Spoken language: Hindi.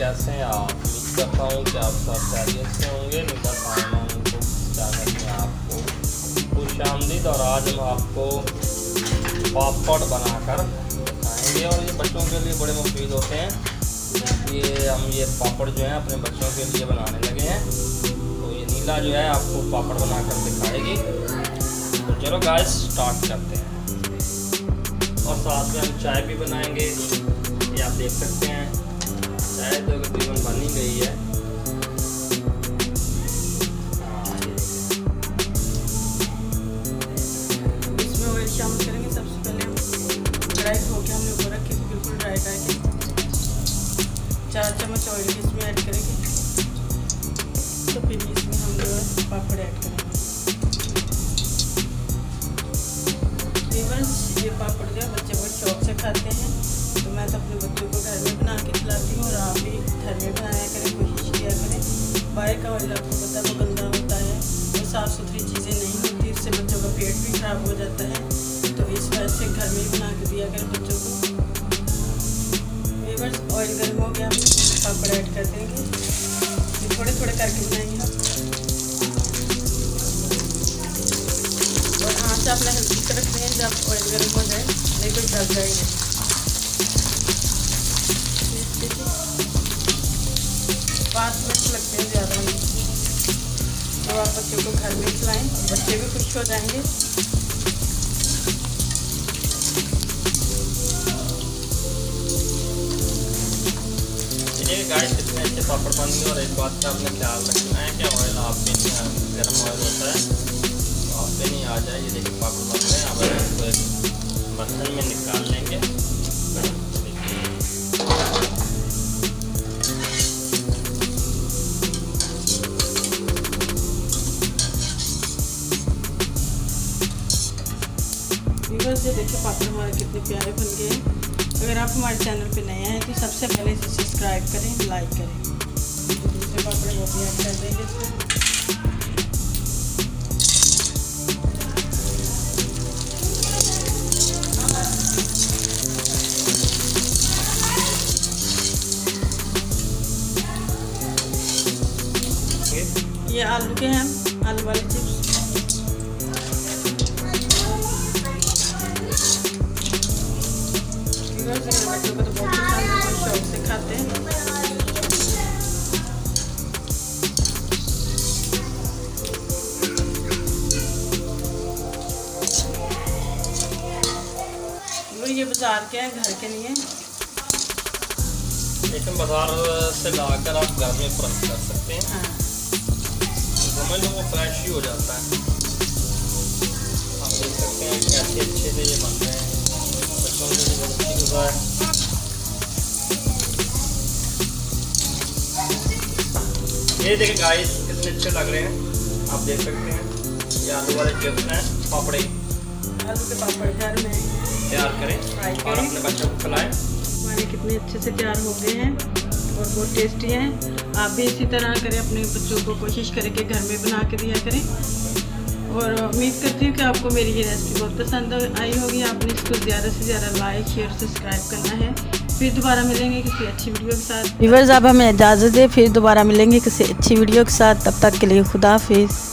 कैसे हैं आप? उम्मीद करता हूँ कि आप सब खैरियत से होंगे। निदा खाना को चैनल में आपको खुशामदीद। और आज हम आपको पापड़ बनाकर दिखाएंगे और ये बच्चों के लिए बड़े मुफीद होते हैं। ये हम ये पापड़ जो है अपने बच्चों के लिए बनाने लगे हैं। तो ये नीला जो है आपको पापड़ बनाकर दिखाएगी। तो चलो गाइस स्टार्ट करते हैं। और साथ में हम चाय भी बनाएंगे। ये आप देख सकते हैं चाय तो तकरीबन बन ही गई है। इसमें ऑयल शामिल करेंगे। सबसे पहले हम ड्राई होकर हमने ऊपर रखे थे, बिल्कुल ड्राई करके 4 चम्मच ऑयल इसमें ऐड करेंगे। तो फिर इसमें हम जो है पापड़ ऐड करेंगे। ये पापड़ जो है बच्चे बहुत शौक से खाते हैं। तो मैं तो अपने बच्चों को घर में बना के खिलाती हूँ और आप भी घर में बनाया करें, कोशिश किया करें। बाहर का ऑयल आपको पता है वो गंदा होता है और साफ़ सुथरी चीज़ें नहीं होती, इससे बच्चों का पेट भी खराब हो जाता है। तो इस वजह से घर में ही बना के दिया करें बच्चों को। बस ऑयल गर्म हो गया, हम पापड़ ऐड कर देंगे। थोड़े थोड़े करके बनाएंगे हम। और हाथ से अपना हल्की से रखते हैं जब ऑयल गर्म हो जाए, नहीं तो जल जाएंगे। 5 मिनट लगते हैं ज़्यादा नहीं। तो आप बच्चों को घर में खिलाएं, बच्चे भी खुश हो जाएंगे। ये गाइस कितने अच्छे पापड़ बन गए। और एक बात का आपने ख्याल रखना है कि ऑयल आप पे नहीं, गर्म ऑयल होता है तो आप पे नहीं आ जाए। ये देखिए पापड़ बन रहे हैं। अब इसको एक बर्तन में निकाल लेंगे। ये देखिए पापड़ हमारे कितने प्यारे बन गए हैं। अगर आप हमारे चैनल पे नए हैं तो सबसे पहले इसे सब्सक्राइब करें, लाइक करें। दूसरे पापड़ वो भी ऐड कर देंगे इसमें। ये आलू के हैं, आलू वाले चिप्स। बच्चों को तो बहुत पसंद है, बहुत शौक से खाते हैं। ये बाजार के हैं, घर के नहीं है। लेकिन बाजार से लाकर आप घर में फ्रेश कर सकते हैं। हाँ। समझ लो वो फ्रेश ही हो जाता है। आप देख सकते हैं कैसे अच्छे से ये बन रहे हैं। बच्चों के लिए बहुत अच्छी गुज़ार है। ये देखिए गाइस कितने अच्छे लग रहे हैं। आप देख सकते हैं ये आलू वाले चिप्स हैं, पापड़े। आलू के पापड़ घर में तैयार करें और अपने बच्चों को खिलाएं। हमारे कितने अच्छे से तैयार हो गए हैं और बहुत टेस्टी हैं। आप भी इसी तरह करें, अपने बच्चों को कोशिश करें कि घर में बना के दिया करें। और उम्मीद करती हूँ कि आपको मेरी ये रेसिपी बहुत पसंद आई होगी। आपने इसको ज़्यादा से ज़्यादा लाइक, शेयर, सब्सक्राइब करना है। फिर दोबारा मिलेंगे किसी अच्छी वीडियो के साथ। व्यूअर्स आप हमें इजाज़त दें, फिर दोबारा मिलेंगे किसी अच्छी वीडियो के साथ। तब तक के लिए खुदा हाफिज़।